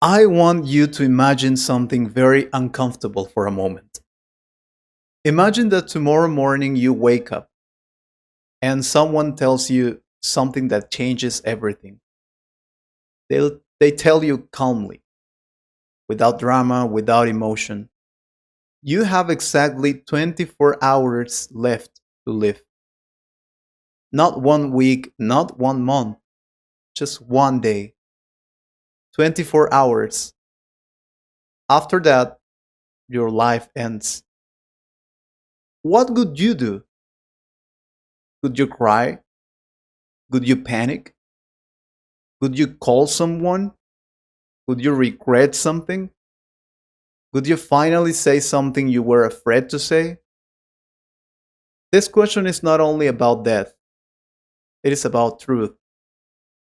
I want you to imagine something very uncomfortable for a moment. Imagine that tomorrow morning you wake up and someone tells you something that changes everything. They tell you calmly, without drama, without emotion. You have exactly 24 hours left to live. Not 1 week, not 1 month, just one day. 24 hours. After that, your life ends. What would you do? Could you cry? Could you panic? Could you call someone? Could you regret something? Could you finally say something you were afraid to say? This question is not only about death, it is about truth.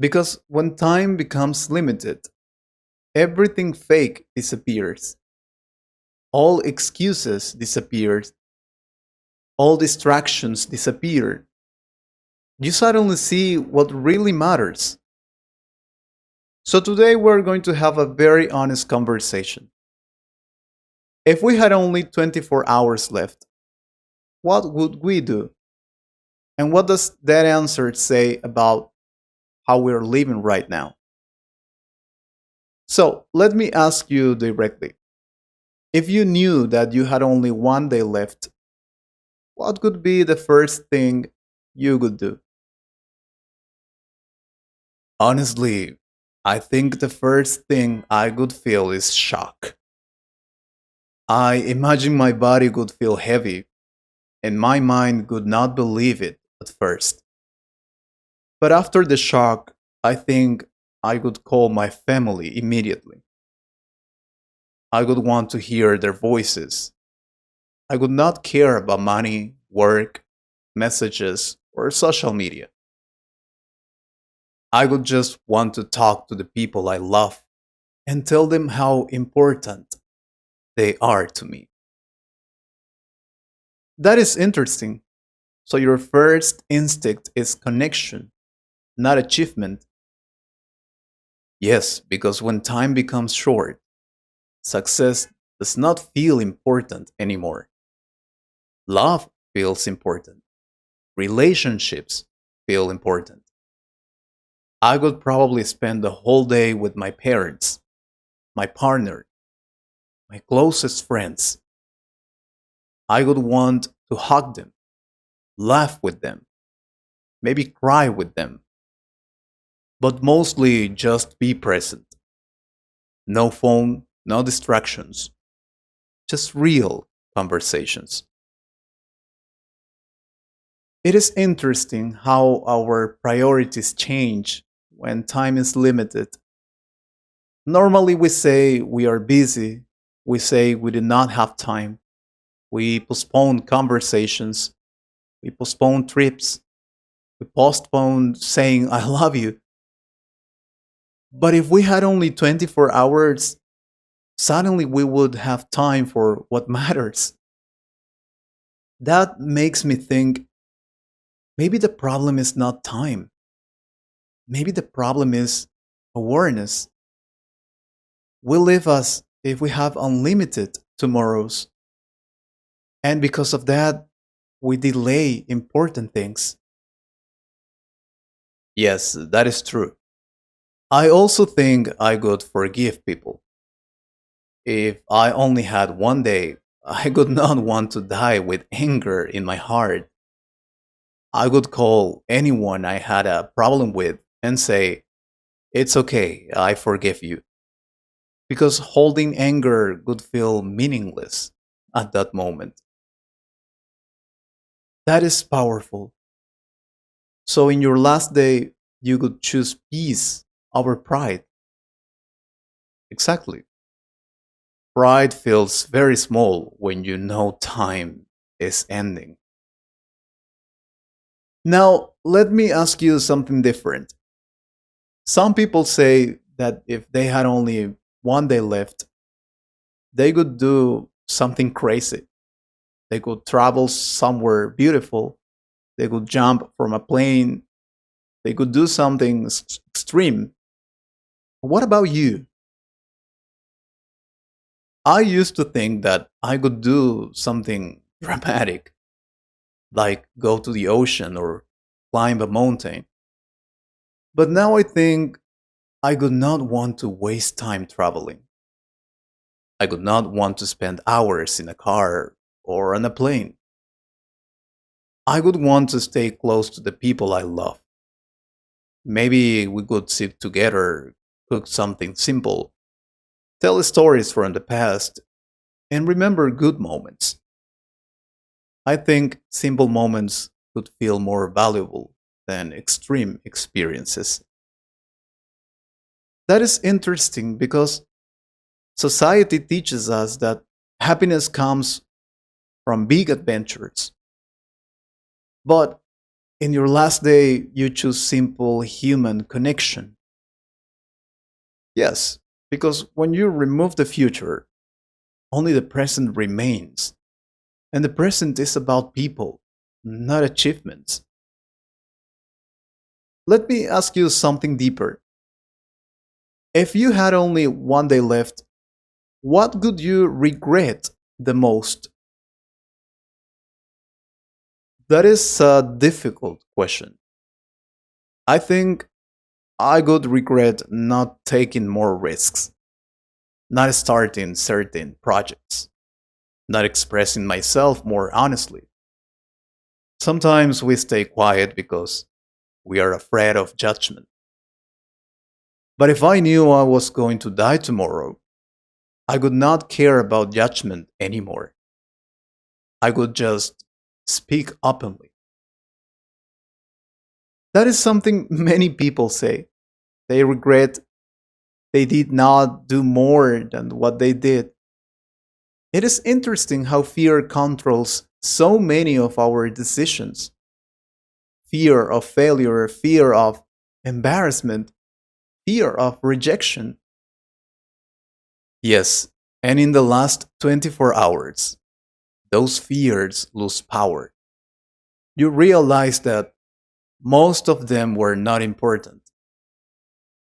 Because when time becomes limited, everything fake disappears. All excuses disappear. All distractions disappear. You suddenly see what really matters. So today we're going to have a very honest conversation. If we had only 24 hours left, what would we do? And what does that answer say about how we're living right now? So let me ask you directly. If you knew that you had only one day left, what could be the first thing you would do? Honestly, I think the first thing I would feel is shock. I imagine my body would feel heavy and my mind would not believe it at first. But after the shock, I think I would call my family immediately. I would want to hear their voices. I would not care about money, work, messages, or social media. I would just want to talk to the people I love and tell them how important they are to me. That is interesting. So, your first instinct is connection, not achievement. Yes, because when time becomes short, success does not feel important anymore. Love feels important. Relationships feel important. I would probably spend the whole day with my parents, my partner, my closest friends. I would want to hug them, laugh with them, maybe cry with them, but mostly just be present. No phone, no distractions, just real conversations. It is interesting how our priorities change when time is limited. Normally, we say we are busy, we say we do not have time, we postpone conversations, we postpone trips, we postpone saying, I love you. But if we had only 24 hours, suddenly we would have time for what matters. That makes me think maybe the problem is not time. Maybe the problem is awareness. We live as if we have unlimited tomorrows. And because of that, we delay important things. Yes, that is true. I also think I could forgive people. If I only had one day, I would not want to die with anger in my heart. I would call anyone I had a problem with and say, it's okay, I forgive you. Because holding anger would feel meaningless at that moment. That is powerful. So, in your last day, you could choose peace over pride. Exactly. Pride feels very small when you know time is ending. Now, let me ask you something different. Some people say that if they had only one day left, they could do something crazy. They could travel somewhere beautiful. They could jump from a plane. They could do something extreme. What about you? I used to think that I could do something dramatic, like go to the ocean or climb a mountain. But now I think I would not want to waste time traveling. I would not want to spend hours in a car or on a plane. I would want to stay close to the people I love. Maybe we could sit together, cook something simple, tell stories from the past, and remember good moments. I think simple moments could feel more valuable than extreme experiences. That is interesting because society teaches us that happiness comes from big adventures. But in your last day, you choose simple human connection. Yes, because when you remove the future, only the present remains. And the present is about people, not achievements. Let me ask you something deeper. If you had only one day left, what would you regret the most? That is a difficult question. I think I would regret not taking more risks, not starting certain projects, not expressing myself more honestly. Sometimes we stay quiet because we are afraid of judgment. But if I knew I was going to die tomorrow, I would not care about judgment anymore. I would just speak openly. That is something many people say. They regret they did not do more than what they did. It is interesting how fear controls so many of our decisions: fear of failure, fear of embarrassment, fear of rejection. Yes, and in the last 24 hours, those fears lose power. You realize that most of them were not important.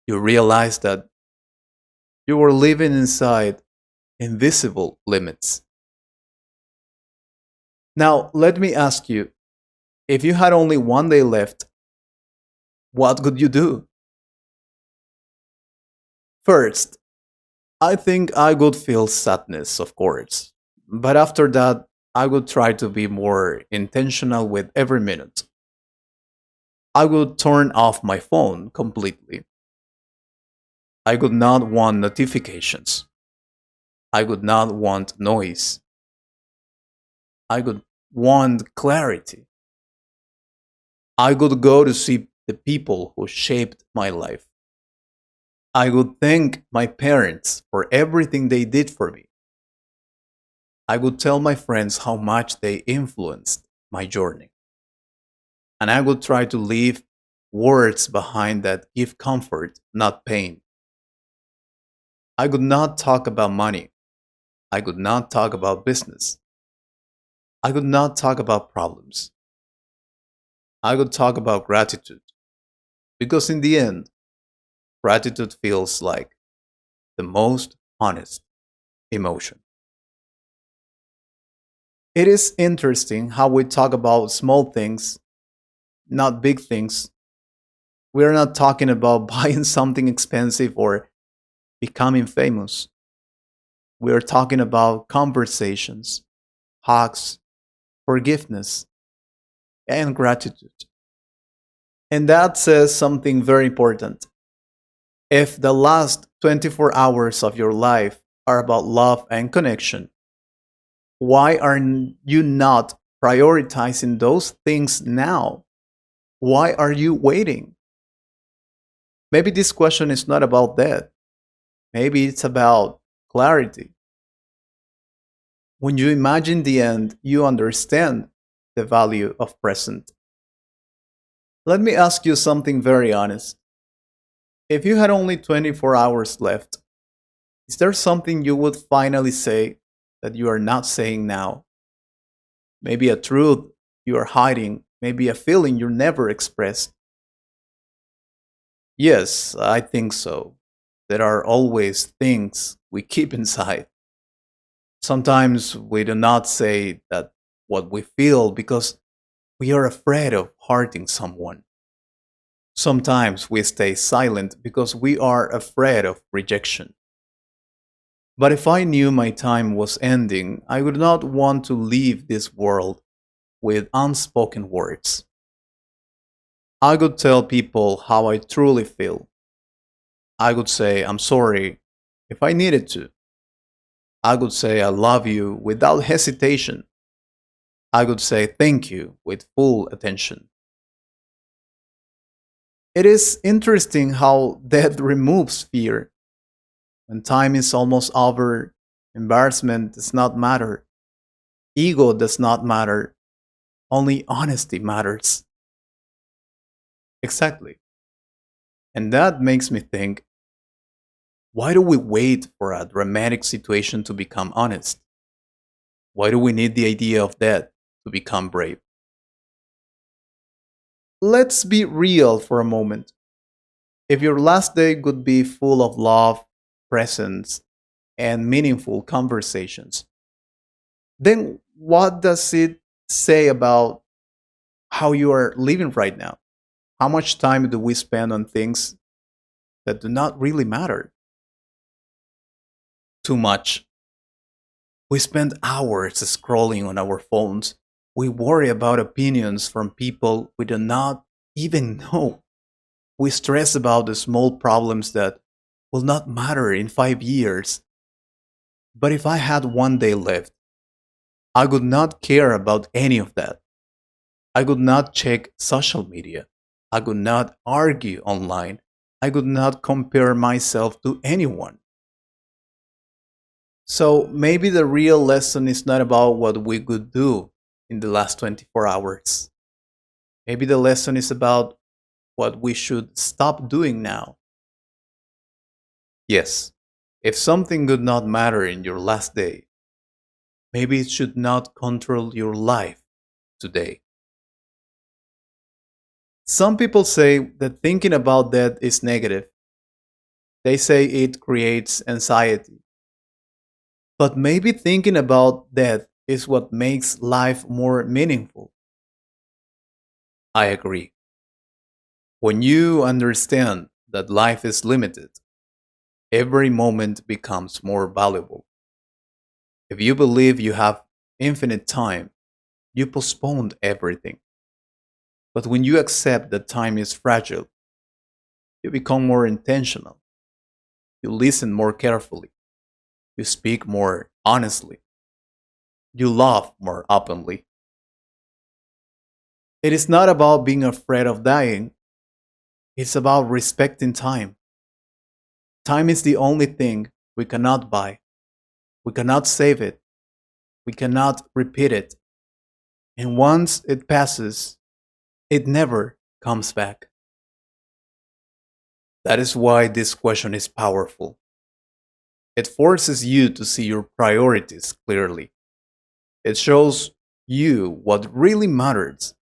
You realize that you were living inside invisible limits. Now, let me ask you, if you had only one day left, what would you do? First, I think I would feel sadness, of course. But after that, I would try to be more intentional with every minute. I would turn off my phone completely. I would not want notifications. I would not want noise. I would want clarity. I would go to see the people who shaped my life. I would thank my parents for everything they did for me. I would tell my friends how much they influenced my journey. And I would try to leave words behind that give comfort, not pain. I would not talk about money. I would not talk about business. I would not talk about problems. I would talk about gratitude. Because in the end, gratitude feels like the most honest emotion. It is interesting how we talk about small things, not big things. We're not talking about buying something expensive or becoming famous. We're talking about conversations, hugs, forgiveness, and gratitude. And that says something very important. If the last 24 hours of your life are about love and connection, why are you not prioritizing those things now? Why are you waiting? Maybe this question is not about that. Maybe it's about clarity. When you imagine the end, you understand the value of present. Let me ask you something very honest. If you had only 24 hours left, is there something you would finally say that you are not saying now? Maybe a truth you are hiding, maybe a feeling you never expressed. Yes, I think so. There are always things we keep inside. Sometimes we do not say that what we feel because we are afraid of hurting someone. Sometimes we stay silent because we are afraid of rejection. But if I knew my time was ending, I would not want to leave this world with unspoken words. I would tell people how I truly feel. I would say I'm sorry if I needed to. I would say I love you without hesitation. I would say thank you with full attention. It is interesting how death removes fear. When time is almost over, embarrassment does not matter, ego does not matter, only honesty matters. Exactly. And that makes me think, why do we wait for a dramatic situation to become honest? Why do we need the idea of death to become brave? Let's be real for a moment. If your last day could be full of love, presence, and meaningful conversations, then what does it say about how you are living right now? How much time do we spend on things that do not really matter? Too much. We spend hours scrolling on our phones. We worry about opinions from people we do not even know. We stress about the small problems that will not matter in 5 years. But if I had one day left, I would not care about any of that. I would not check social media. I would not argue online. I would not compare myself to anyone. So maybe the real lesson is not about what we could do in the last 24 hours. Maybe the lesson is about what we should stop doing now. Yes, if something could not matter in your last day, maybe it should not control your life today. Some people say that thinking about death is negative. They say it creates anxiety. But maybe thinking about death is what makes life more meaningful. I agree. When you understand that life is limited, every moment becomes more valuable. If you believe you have infinite time, you postpone everything. But when you accept that time is fragile, you become more intentional. You listen more carefully. You speak more honestly. You love more openly. It is not about being afraid of dying, it's about respecting time. Time is the only thing we cannot buy. We cannot save it. We cannot repeat it. And once it passes, it never comes back. That is why this question is powerful. It forces you to see your priorities clearly. It shows you what really matters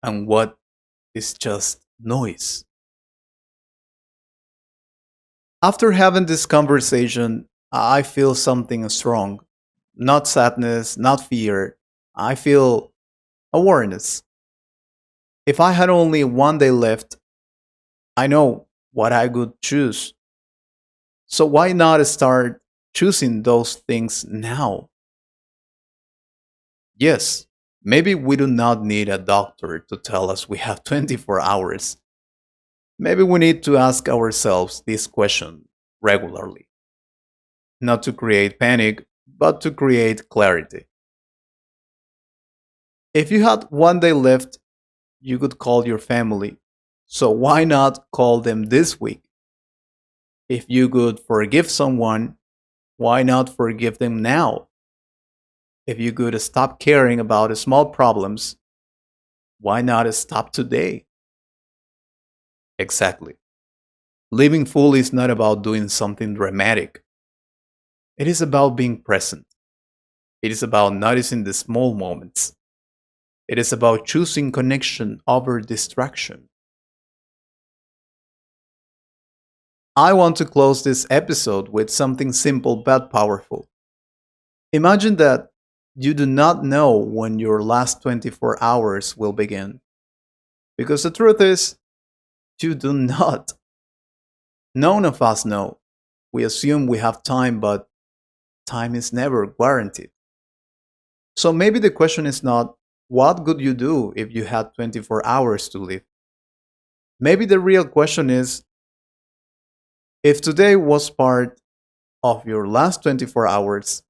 and what is just noise. After having this conversation, I feel something strong. Not sadness, not fear. I feel awareness. If I had only one day left, I know what I would choose. So why not start choosing those things now? Yes, maybe we do not need a doctor to tell us we have 24 hours. Maybe we need to ask ourselves this question regularly, not to create panic, but to create clarity. If you had one day left, you could call your family. So why not call them this week? If you could forgive someone, why not forgive them now? If you could stop caring about the small problems, why not stop today? Exactly. Living fully is not about doing something dramatic. It is about being present. It is about noticing the small moments. It is about choosing connection over distraction. I want to close this episode with something simple but powerful. Imagine that you do not know when your last 24 hours will begin. Because the truth is, you do not. None of us know. We assume we have time, but time is never guaranteed. So maybe the question is not, what would you do if you had 24 hours to live? Maybe the real question is, if today was part of your last 24 hours,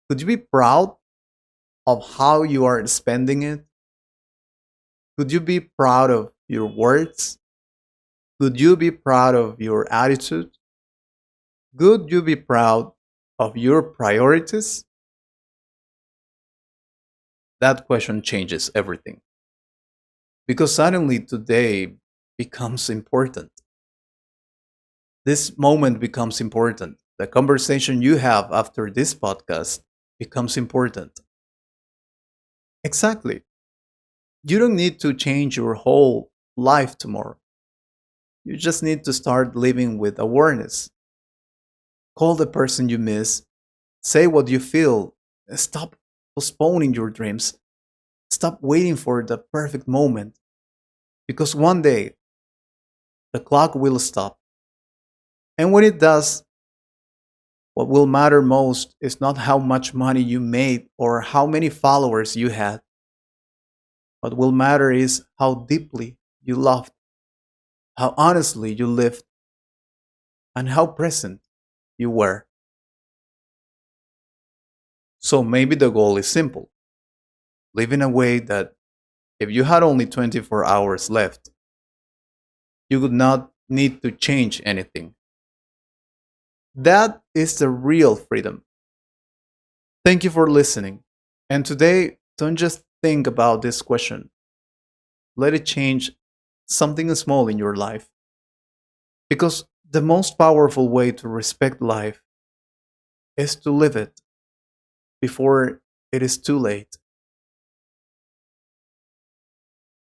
could you be proud of how you are spending it? Could you be proud of your words? Could you be proud of your attitude? Could you be proud of your priorities? That question changes everything. Because suddenly today becomes important. This moment becomes important. The conversation you have after this podcast becomes important. Exactly. You don't need to change your whole life tomorrow. You just need to start living with awareness. Call the person you miss, say what you feel, stop postponing your dreams, stop waiting for the perfect moment. Because one day the clock will stop. And when it does, what will matter most is not how much money you made or how many followers you had. What will matter is how deeply you loved, how honestly you lived, and how present you were. So maybe the goal is simple: live in a way that if you had only 24 hours left, you would not need to change anything. That is the real freedom. Thank you for listening. And today, don't just think about this question, let it change something small in your life. Because the most powerful way to respect life is to live it before it is too late.